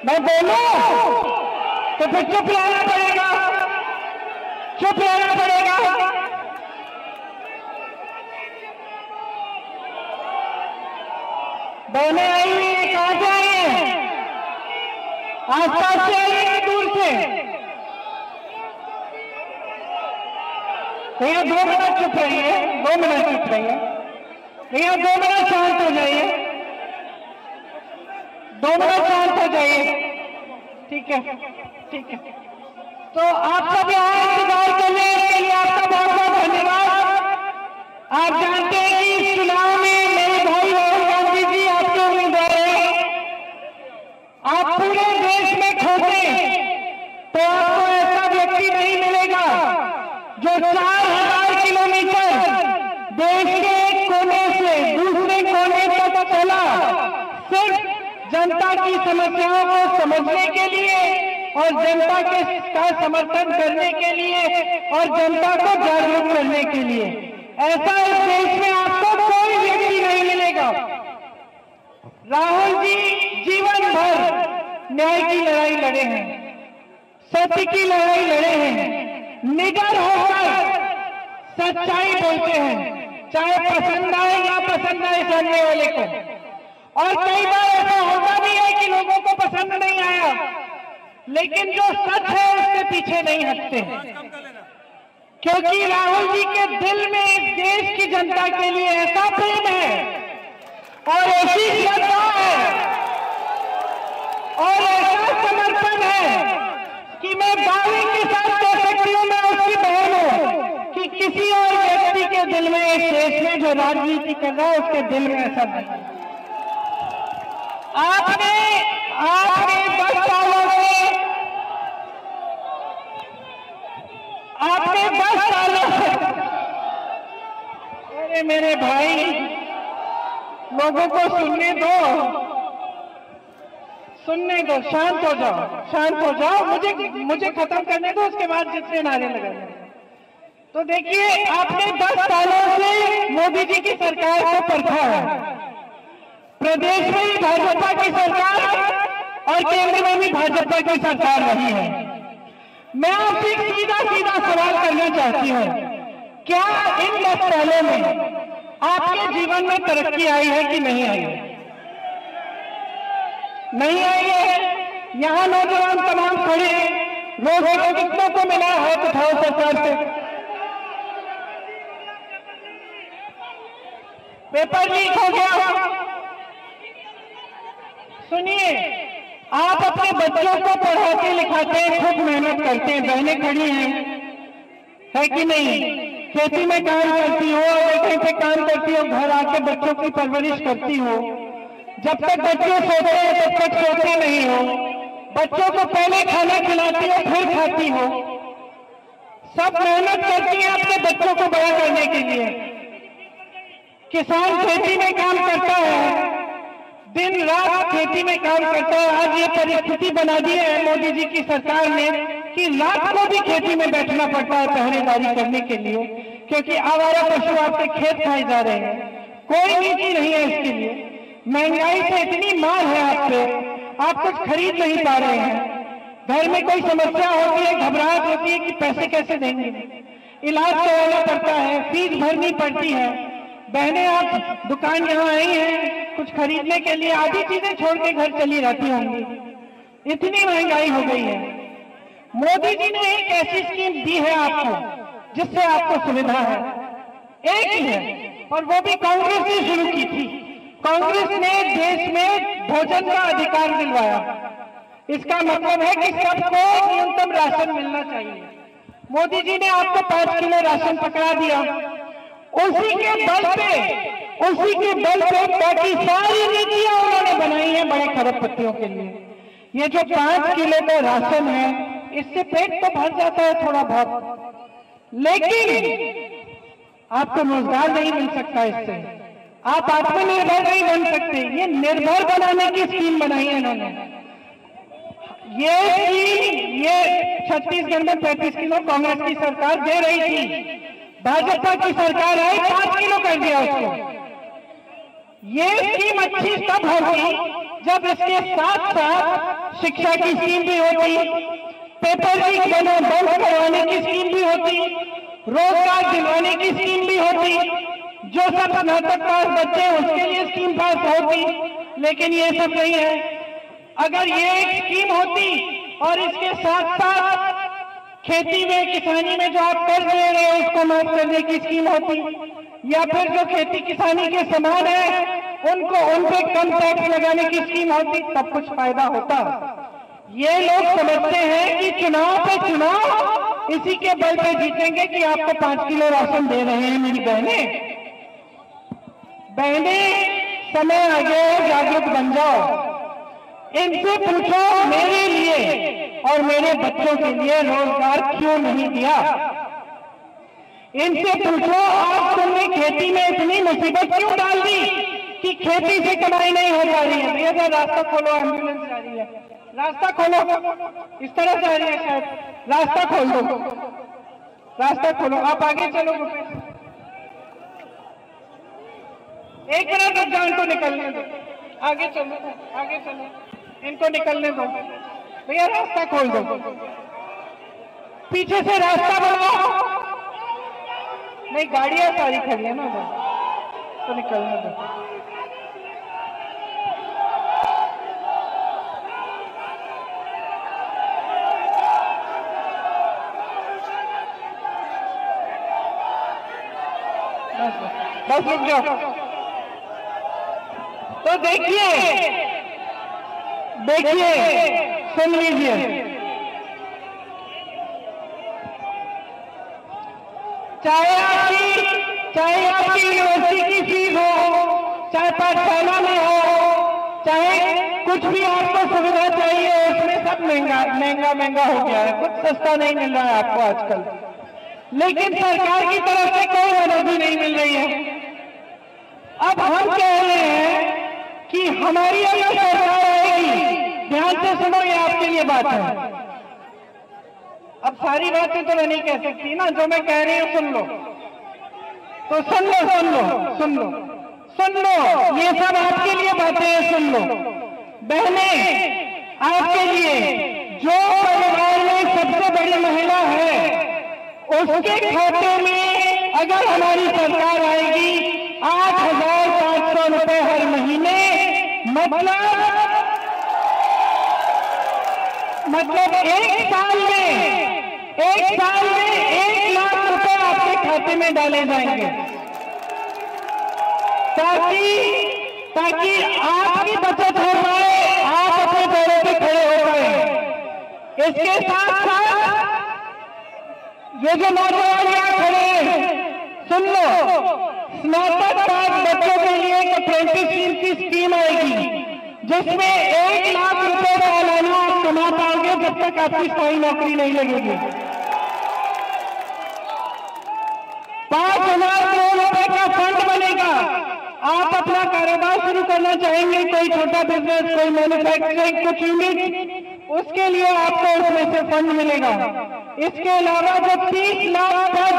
मैं बोलूं तो फिर चुप रहना पड़ेगा, चुप रहना पड़ेगा। बहनें आई हुई हैं, कहां से आई हैं? आसपास से आई हैं, दूर से? भैया 2 मिनट चुप रहिए, 2 मिनट चुप रहिए भैया, 2 मिनट शांत हो जाइए, 2 मिनट शांत हो जाइए। ठीक है, ठीक है। तो आप सब यहाँ इंतजार कर रहे हैं, के लिए आपका बहुत बहुत धन्यवाद। आप जानते हैं कि इस चुनाव में मेरे भाई राहुल गांधी जी आपके उम्मीदवार हैं। आप पूरे देश में खोजें तो आपको ऐसा व्यक्ति नहीं मिलेगा जो 4000 किलोमीटर देश के एक कोने से दूसरे कोने तक चला, सिर्फ जनता की समस्याओं को समझने के लिए और जनता का समर्थन करने के लिए और जनता को जागरूक करने के लिए। ऐसा इस देश में आपको कोई व्यक्ति नहीं मिलेगा। राहुल जी जीवन भर न्याय की लड़ाई लड़े हैं, सत्य की लड़ाई लड़े हैं, निडर होकर सच्चाई बोलते हैं, चाहे पसंद आए या पसंद आए सामने वाले को। और कई बार ऐसा होता भी है कि लोगों को पसंद नहीं आया, लेकिन जो सच है उसके पीछे नहीं हटते, क्योंकि राहुल जी के दिल में इस देश की जनता के लिए ऐसा प्रेम है और ऐसी श्रद्धा है और ऐसा समर्पण है कि मैं दावे के साथ कह सकती हूँ, मैं उसकी बहन हूँ, कि किसी और व्यक्ति के दिल में इस देश में जो राजनीति कर रहा है उसके दिल में ऐसा नहीं। आपने 10 सालों से, आपने 10 सालों से, अरे मेरे भाई लोगों को सुनने दो, शांत हो जाओ, शांत हो जाओ, मुझे खत्म करने दो, उसके बाद जितने नारे लगाने। तो देखिए, आपने 10 सालों से मोदी जी की सरकार को परखा है। प्रदेश में भी भाजपा की सरकार और केंद्र में भी भाजपा की सरकार रही है। मैं आपसे सीधा सवाल करना चाहती हूँ, क्या इन 10 सालों में आपके जीवन में तरक्की आई है कि नहीं आई है? नहीं आई है। यहाँ नौजवान तमाम खड़े हैं, रोजगार कितनों को मिला है? तो उठाओ सरकार से। पेपर लीक हो गया। सुनिए, आप अपने बच्चों को पढ़ाते लिखाते हैं, खूब मेहनत करते हैं, बहनें खड़ी हैं, है कि नहीं? खेती में काम करती हो, कहीं पे काम करती हो, घर आके बच्चों की परवरिश करती हो। जब तक बच्चे सोते हैं तब तक सोते नहीं हो, बच्चों को पहले खाना खिलाती हो फिर खाती हो। सब मेहनत करती है अपने बच्चों को बड़ा करने के लिए। किसान खेती में काम करता है, दिन रात खेती में काम करता है। आज ये परिस्थिति बना दी है मोदी जी की सरकार ने कि रात को भी खेती में बैठना पड़ता है पहरेदारी करने के लिए, क्योंकि आवारा पशु आपके खेत खाए जा रहे हैं। कोई नीति नहीं है इसके लिए। महंगाई से इतनी मार है आप पे, आप कुछ खरीद नहीं पा रहे हैं। घर में कोई समस्या होती है, घबराहट होती है कि पैसे कैसे देंगे, इलाज करवाना पड़ता है, फीस भरनी पड़ती है। बहनें आप दुकान यहाँ आई हैं कुछ खरीदने के लिए, आधी चीजें छोड़ के घर चली जाती होंगी। इतनी महंगाई हो गई है। मोदी जी ने एक ऐसी स्कीम दी है आपको जिससे आपको सुविधा है, एक ही है, और वो भी कांग्रेस ने शुरू की थी। कांग्रेस ने देश में भोजन का अधिकार दिलवाया। इसका मतलब है कि सबको न्यूनतम राशन मिलना चाहिए। मोदी जी ने आपको 5 किलो राशन पकड़ा दिया। उसी के बल पे बाकी सारी नीतियां उन्होंने बनाई हैं बड़े खरबपतियों के लिए। ये जो 5 किलो का राशन है, इससे पेट तो भर जाता है थोड़ा बहुत, लेकिन आपको रोजगार नहीं मिल सकता इससे, आप आत्मनिर्भर नहीं बन सकते। ये निर्भर बनाने की स्कीम बनाई है इन्होंने। ये छत्तीसगढ़ में 35 किलो कांग्रेस की सरकार दे रही थी, भाजपा की सरकार आई 5 किलो कर दिया उसको। ये स्कीम अच्छी तब होगी जब इसके साथ साथ शिक्षा की स्कीम भी होती, पेपर लीक बंद करवाने की स्कीम भी होती, रोजगार दिलवाने की स्कीम भी होती, जो सब स्नातक पास बच्चे हैं उसके लिए स्कीम पास होती, लेकिन ये सब नहीं है। अगर ये एक स्कीम होती और इसके साथ साथ खेती में, किसानी में जो आप कर्ज ले रहे हैं उसको माफ करने की स्कीम होती, या फिर जो खेती किसानी के सामान है उनको उन पे कम टैक्स लगाने की स्कीम होती, तब कुछ फायदा होता। ये लोग समझते हैं कि चुनाव पे चुनाव इसी के बल पे जीतेंगे कि आपको 5 किलो राशन दे रहे हैं। मेरी बहनें समय आ गया है, जागरूक बन जाओ। इनसे पूछो मेरे लिए और मेरे बच्चों के लिए रोजगार क्यों नहीं दिया। इनसे पूछो आज तुमने खेती में इतनी मुसीबत क्यों डाल दी कि खेती से कमाई नहीं हो पा रही है। भैया रास्ता खोलो, एम्बुलेंस जा रही है, रास्ता खोलो, इस तरह जा रही है शायद, रास्ता खोल दो, रास्ता खोलो, आप आगे चलो। एक मिनट रुक जाओ, इनको निकलने दो, आगे चलो, आगे चलो, इनको निकलने दो भैया, रास्ता खोल दो, पीछे से रास्ता बनाओ। नहीं, गाड़ियां सारी खड़ी है ना उधर, तो निकलने दो। बस रुक जाओ। तो देखिए, सुन लीजिए, चाहे आपकी यूनिवर्सिटी की फीस हो, चाहे पाठशाला में हो, चाहे कुछ भी आपको सुविधा चाहिए, उसमें सब महंगा हो गया है, कुछ सस्ता नहीं मिल रहा है आपको आजकल। लेकिन सरकार की तरफ से कोई मदद भी नहीं मिल रही है। अब हम कह रहे हैं कि हमारी अगर सरकार आएगी, ध्यान से सुनो, ये आपके लिए बात है। अब सारी बातें तो मैं नहीं कह सकती ना, जो मैं कह रही हूं सुन लो, तो सुन लो, ये सब आपके लिए बातें हैं, सुन लो। बहनें, आपके लिए, जो परिवार में सबसे बड़ी महिला है उसके खाते में अगर हमारी सरकार आएगी 8,500 रुपए हर महीने, मतलब एक साल में 1 लाख रुपए आपके खाते में डाले जाएंगे, ताकि आपकी बचत हो पाए, आप अपने पैरों पे खड़े हो पाए। इसके साथ साथ ये जो नौजवान यहाँ खड़े हैं, सुन लो, स्नातक पास बच्चों के लिए एक अप्रेंटिसशिप की स्कीम आएगी, जिसमें 1 लाख रुपए सालाना आप कमा पाओगे जब तक आपकी स्थायी नौकरी नहीं लगेगी। 5,000 करोड़ रुपए का फंड बनेगा। आप अपना कारोबार शुरू करना चाहेंगे, कोई छोटा बिजनेस, कोई मैन्युफैक्चरिंग, कुछ यूनिट, उसके लिए आपको उसमें से फंड मिलेगा। इसके अलावा जो 30 लाख पद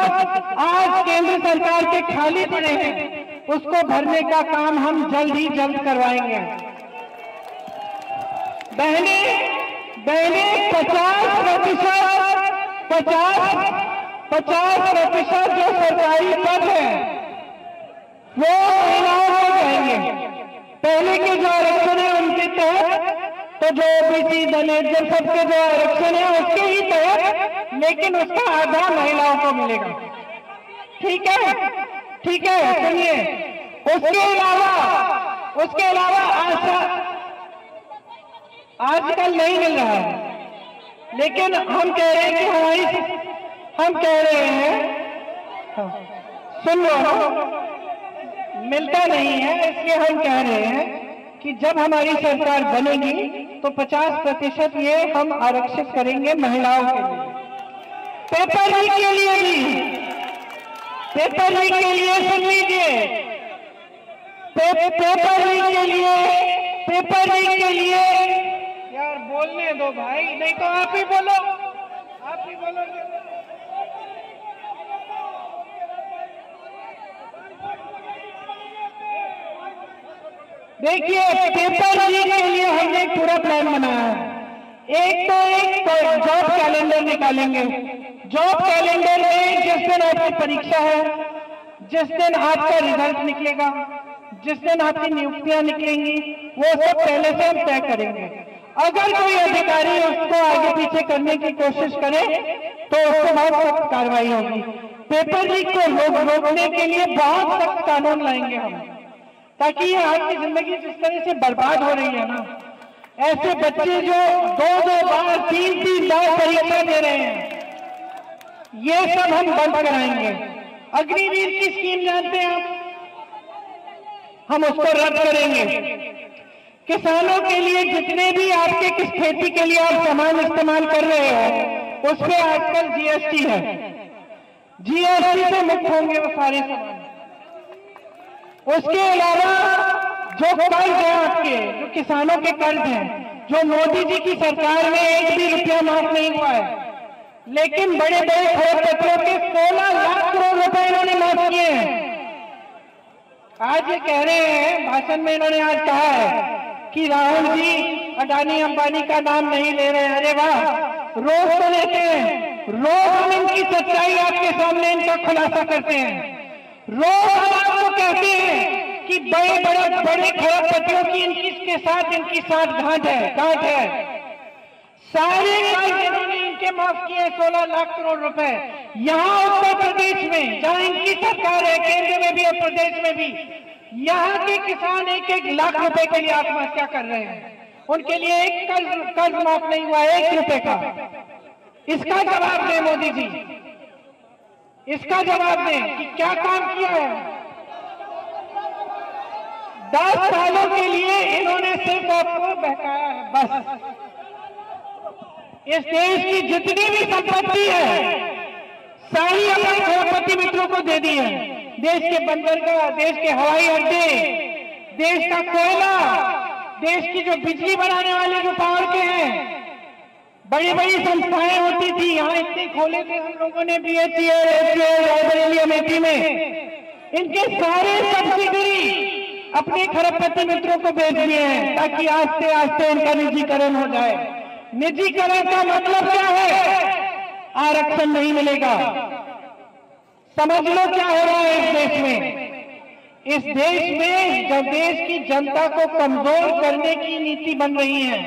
आज केंद्र सरकार के खाली पड़े हैं, उसको भरने का काम हम जल्द ही जल्द करवाएंगे। बहनें 50% जो सरकारी पद है वो महिलाओं को जाएंगे। पहले के जो आरक्षण है उनके तहत, तो जो ओबीसी, दलित, जन सबके जो आरक्षण है उसके ही तहत, लेकिन उसका आधा महिलाओं को मिलेगा। ठीक है, सुनिए। उसके अलावा आजकल नहीं मिल रहा है, लेकिन हम कह रहे हैं सुन लो, मिलता नहीं है, इसलिए हम कह रहे हैं कि जब हमारी सरकार बनेगी तो 50% ये हम आरक्षित करेंगे महिलाओं के लिए। पेपर लीक के लिए सुन लीजिए, पेपर लीक के लिए यार बोलने दो भाई, नहीं तो आप ही बोलो। देखिए, पेपर लीक के लिए एक जॉब कैलेंडर निकालेंगे। जॉब कैलेंडर में जिस दिन आपकी परीक्षा है, जिस दिन आपका रिजल्ट निकलेगा, जिस दिन आपकी नियुक्तियां निकलेंगी, वो सब पहले से हम तय करेंगे। अगर कोई अधिकारी उसको आगे पीछे करने की कोशिश करे तो उसके बाद सख्त कार्रवाई होगी। पेपर लीक को रोकने के लिए बहुत सख्त कानून लाएंगे हम, ताकि ये आपकी जिंदगी जिस तरह से बर्बाद हो रही है ना, ऐसे बच्चे जो 2-2 बार 3-3 बार परीक्षा दे रहे हैं, ये सब हम बंद कराएंगे। अग्निवीर की स्कीम जानते हैं आप, हम उसको रद्द करेंगे। किसानों के लिए जितने भी आपके किस खेती के लिए आप सामान इस्तेमाल कर रहे हो, उस पे आजकल जीएसटी है, जीएसटी से मुक्त होंगे वो सारे सामान। उसके अलावा जो कर्ज है आपके, जो किसानों के कर्ज हैं, जो मोदी जी की सरकार में 1 भी रुपया माफ नहीं हुआ है, लेकिन बड़े बड़े खरबपतियों के 16 लाख करोड़ रुपए इन्होंने माफ किए हैं। आज ये कह रहे हैं, भाषण में इन्होंने आज कहा है कि राहुल जी अडानी अंबानी का नाम नहीं ले रहे हैं। अरे वाह, रोज तो लेते हैं, रोज हम इनकी सच्चाई आपके सामने इनका खुलासा करते हैं। रोज हम आपको कहते हैं कि बड़े खरबपतियों की इनके साथ गांठ है। सारे कर्ज इन्होंने इनके माफ किए 16 लाख करोड़ रुपए। यहाँ उत्तर प्रदेश में जहाँ इनकी सरकार है, केंद्र में भी और प्रदेश में भी, यहाँ के किसान 1-1 लाख रुपए के लिए आत्महत्या कर रहे हैं। उनके लिए एक कर्ज माफ नहीं हुआ 1 रुपए का। इसका जवाब दें मोदी जी, इसका जवाब दें कि क्या काम किया है। 10 सालों के लिए इन्होंने सिर्फ आपको बहकाया है बस। इस देश की जितनी भी संपत्ति है सारी अपने खरबपति मित्रों को दे दी है। देश के बंदरगाह, देश के हवाई अड्डे, देश का कोयला, देश की जो बिजली बनाने वाले जो पावर के हैं, बड़ी बड़ी संस्थाएं होती थी, यहाँ इतने खोले थे हम लोगों ने, BHEL, रायबरेली, अमेठी में, इनके सारे सब्सिडरी अपने खरबपति मित्रों को बेच दिए हैं, ताकि आस्ते आस्ते इनका निजीकरण हो जाए। निजीकरण का मतलब क्या है? आरक्षण नहीं मिलेगा। समझ लो क्या हो रहा है इस देश में। इस देश में जब देश की जनता को कमजोर करने की नीति बन रही है,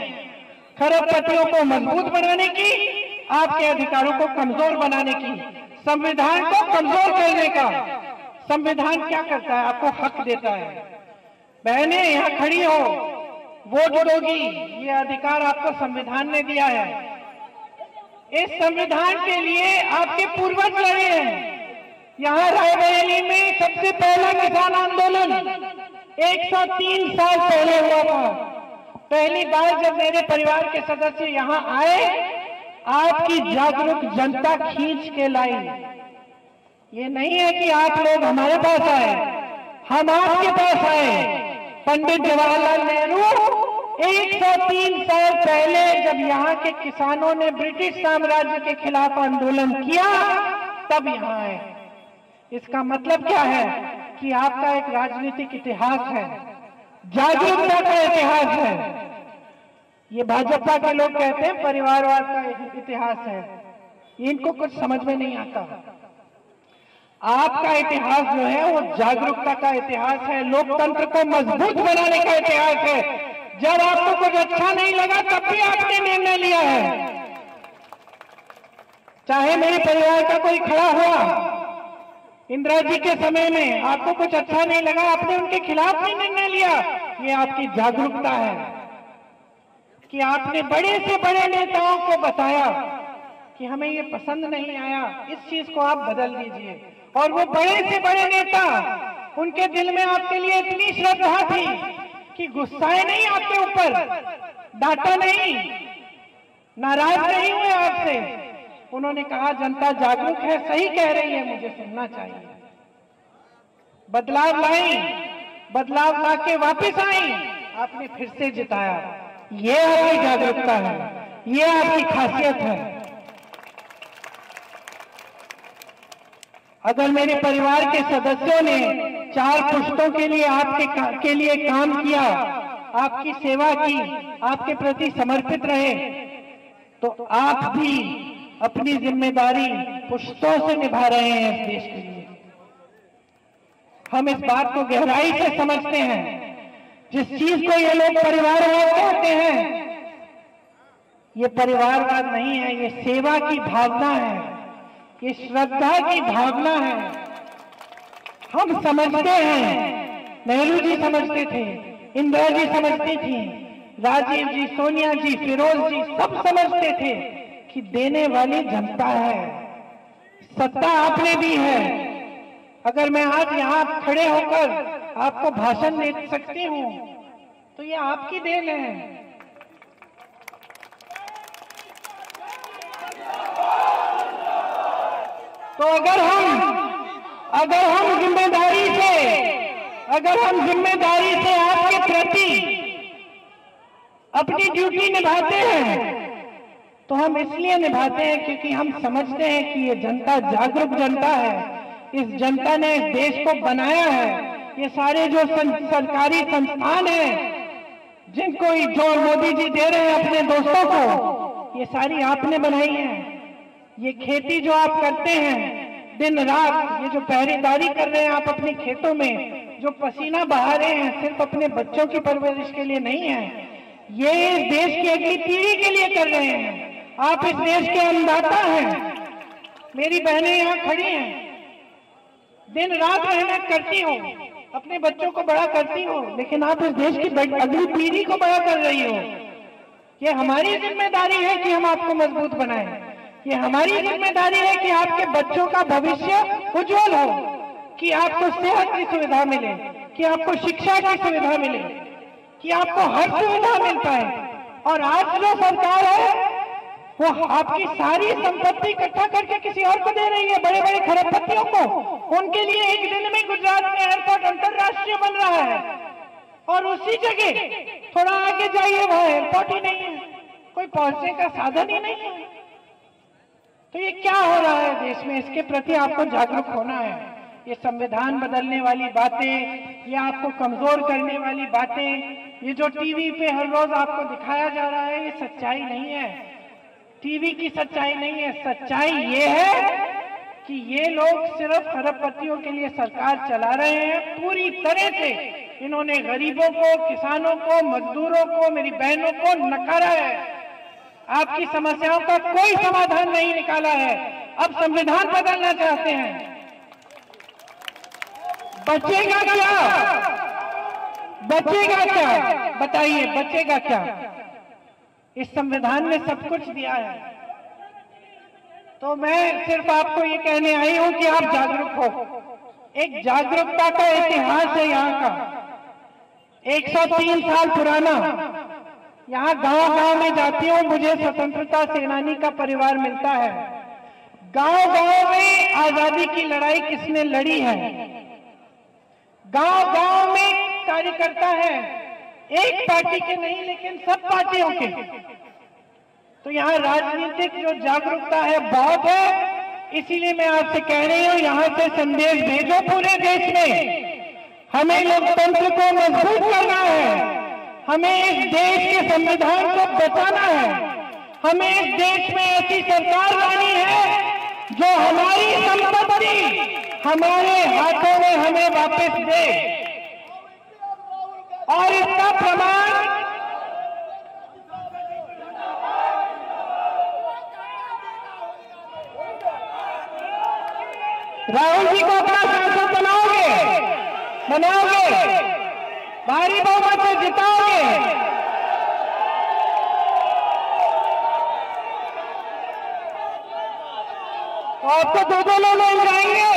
खरबपतियों को मजबूत बनाने की, आपके अधिकारों को कमजोर बनाने की, संविधान को कमजोर करने का। संविधान क्या करता है? आपको हक देता है। बहनें यहाँ खड़ी हो, वोट दोगी, ये अधिकार आपको संविधान ने दिया है। इस संविधान के लिए आपके पूर्वज लड़े हैं। यहाँ रायबरेली में सबसे पहला किसान आंदोलन 103 साल पहले हुआ था। पहली बार जब मेरे परिवार के सदस्य यहाँ आए, आपकी जागरूक जनता खींच के लाई। ये नहीं है कि आप लोग हमारे पास आए, हम आपके पास आए। पंडित जवाहरलाल नेहरू 103 साल पहले जब यहाँ के किसानों ने ब्रिटिश साम्राज्य के खिलाफ आंदोलन किया, तब यहाँ आए। इसका मतलब क्या है कि आपका एक राजनीतिक इतिहास है, जागरूकता का इतिहास है। ये भाजपा के लोग कहते हैं परिवारवाद का इतिहास है, इनको कुछ समझ में नहीं आता। आपका इतिहास जो है वो जागरूकता का इतिहास है, लोकतंत्र को मजबूत बनाने का इतिहास है। जब आपको कुछ अच्छा नहीं लगा तब भी आपने निर्णय लिया है। चाहे मेरे परिवार का कोई खड़ा हुआ इंदिरा जी के समय में, आपको कुछ अच्छा नहीं लगा, आपने उनके खिलाफ भी निर्णय लिया। ये आपकी जागरूकता है कि आपने बड़े से बड़े नेताओं को बताया कि हमें ये पसंद नहीं आया, इस चीज को आप बदल दीजिए। और वो बड़े से बड़े नेता, उनके दिल में आपके लिए इतनी श्रद्धा थी कि गुस्साए नहीं आपके ऊपर, डांटा नहीं, नाराज नहीं हुए आपसे। उन्होंने कहा जनता जागरूक है, सही कह रही है, मुझे सुनना चाहिए। बदलाव लाई, बदलाव लाके वापस आई, आपने फिर से जिताया। ये आपकी जागरूकता है, ये आपकी खासियत है। अगर मेरे परिवार के सदस्यों ने 4 पुश्तों के लिए आपके लिए काम किया, आपकी सेवा की, आपके प्रति समर्पित रहे, तो आप भी अपनी जिम्मेदारी पुश्तों से निभा रहे हैं इस देश के लिए। हम इस बात को गहराई से समझते हैं। जिस चीज को ये लोग परिवारवाद कहते हैं, ये परिवारवाद नहीं है, ये सेवा की भावना है, ये श्रद्धा की भावना है। हम समझते हैं, नेहरू जी समझते थे, इंदिरा जी समझती थी, राजीव जी, सोनिया जी, फिरोज जी सब समझते थे कि देने वाली जनता है, सत्ता आपने दी है। अगर मैं आज यहाँ खड़े होकर आपको भाषण दे सकती हूँ तो ये आपकी देन है। तो अगर हम जिम्मेदारी से आपके प्रति अपनी ड्यूटी निभाते हैं तो हम इसलिए निभाते हैं क्योंकि हम समझते हैं कि ये जनता जागरूक जनता है। इस जनता ने इस देश को बनाया है। ये सारे जो सरकारी संस्थान हैं जिनको जो मोदी जी दे रहे हैं अपने दोस्तों को, ये सारी आपने बनाई है। ये खेती जो आप करते हैं दिन रात, ये जो पहरेदारी कर रहे हैं आप अपने खेतों में, जो पसीना बहा रहे हैं सिर्फ अपने बच्चों की परवरिश के लिए नहीं है, ये इस देश की अगली पीढ़ी के लिए कर रहे हैं। आप इस देश के अन्नदाता हैं। मेरी बहनें यहाँ खड़ी हैं, दिन रात मेहनत करती हो, अपने बच्चों को बड़ा करती हो, लेकिन आप इस देश की अगली पीढ़ी को बड़ा कर रही हो। ये हमारी जिम्मेदारी है कि हम आपको मजबूत बनाएं। ये हमारी जिम्मेदारी है कि आपके बच्चों का भविष्य उज्जवल हो, कि आपको सेहत की सुविधा मिले, कि आपको शिक्षा की सुविधा मिले, कि आपको हर सुविधा मिल पाए। और आज जो सरकार है वो आपकी सारी संपत्ति इकट्ठा करके किसी और को दे रही है, बड़े बड़े खरबपतियों को। उनके लिए एक दिन में गुजरात में एयरपोर्ट अंतरराष्ट्रीय बन रहा है और उसी जगह थोड़ा आगे जाइए वहां एयरपोर्ट ही नहीं है, कोई पहुंचने का साधन ही नहीं है। तो ये क्या हो रहा है देश में? इसके प्रति आपको जागरूक होना है। ये संविधान बदलने वाली बातें, ये आपको कमजोर करने वाली बातें, ये जो टीवी पे हर रोज आपको दिखाया जा रहा है, ये सच्चाई नहीं है। टीवी की सच्चाई नहीं है। सच्चाई ये है कि ये लोग सिर्फ खरबपतियों के लिए सरकार चला रहे हैं। पूरी तरह से इन्होंने गरीबों को, किसानों को, मजदूरों को, मेरी बहनों को नकारा है। आपकी समस्याओं का कोई समाधान नहीं निकाला है। अब संविधान बदलना चाहते हैं। बचेगा क्या? बचेगा क्या? बताइए, बचेगा क्या? इस संविधान ने सब कुछ दिया है। तो मैं सिर्फ आपको ये कहने आई हूं कि आप जागरूक हो। एक जागरूकता का इतिहास है यहाँ का, 103 साल पुराना। यहाँ गांव-गांव में जाती हूँ, मुझे स्वतंत्रता सेनानी का परिवार मिलता है। गांव-गांव में आजादी की लड़ाई किसने लड़ी है? गांव-गांव में कार्यकर्ता है, एक पार्टी के नहीं लेकिन सब पार्टियों के। तो यहाँ राजनीतिक जो जागरूकता है बहुत है। इसीलिए मैं आपसे कह रही हूँ, यहाँ से संदेश भेजो पूरे देश में। हमें लोकतंत्र को मजबूत करना है, हमें इस देश के संविधान को बचाना है, हमें इस देश में ऐसी सरकार लानी है जो हमारी संपत्ति हमारे हाथों में हमें वापस दे। और इसका प्रमाण राहुल जी को अपना सांसद बनाओगे, भारी बहुमत से जिताओगे। तो आपको दो लोग मिल जाएंगे,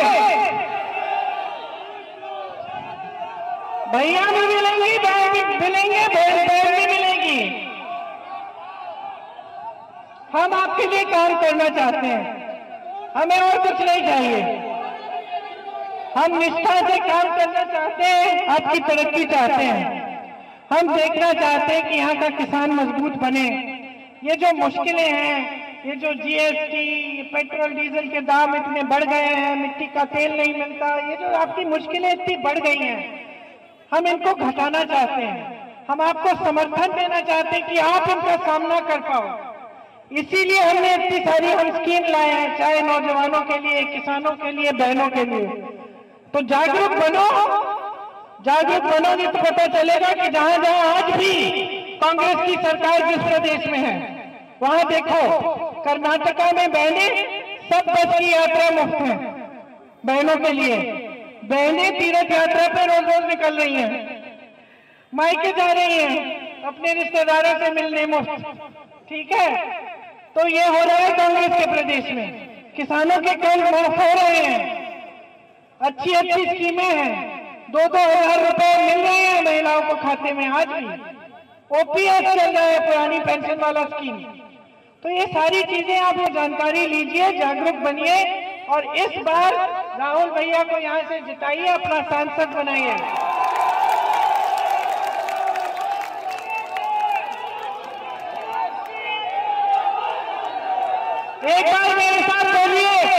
भैया भी मिलेंगी, बहन भी मिलेंगे, बहन भी मिलेगी। हम आपके लिए काम करना चाहते हैं, हमें और कुछ नहीं चाहिए। हम निष्ठा से काम करना चाहते हैं, आपकी तरक्की चाहते हैं। हम देखना चाहते हैं कि यहाँ का किसान मजबूत बने। ये जो मुश्किलें हैं, ये जो जीएसटी, पेट्रोल डीजल के दाम इतने बढ़ गए हैं, मिट्टी का तेल नहीं मिलता, ये जो आपकी मुश्किलें इतनी बढ़ गई हैं, हम इनको घटाना चाहते हैं। हम आपको समर्थन देना चाहते हैं कि आप इनका सामना कर पाओ। इसीलिए हमने इतनी सारी हम स्कीम लाए हैं, चाहे नौजवानों के लिए, किसानों के लिए, बहनों के लिए। तो जागरूक बनो, जागरूक बनोगे तो पता चलेगा कि जहां जहां आज भी कांग्रेस की सरकार जिस प्रदेश में है, वहां देखो कर्नाटका में बहनें सब बस की यात्रा मुफ्त है बहनों के लिए। बहनें तीर्थ यात्रा पे रोज रोज निकल रही हैं, मायके जा रही हैं अपने रिश्तेदारों से मिलने मुफ्त। ठीक है, तो ये हो रहा है कांग्रेस के प्रदेश में। किसानों के कल माफ हो रहे हैं, अच्छी अच्छी स्कीमें हैं, 2-2 हजार रुपए मिल रहे हैं महिलाओं को खाते में। आज भी ओपीएस चल रहा है, पुरानी पेंशन वाला स्कीम। तो ये सारी चीजें आप ये जानकारी लीजिए, जागरूक बनिए और इस बार राहुल भैया को यहाँ से जिताइए, अपना सांसद बनाइए। एक बार मेरे साथ बोलिए,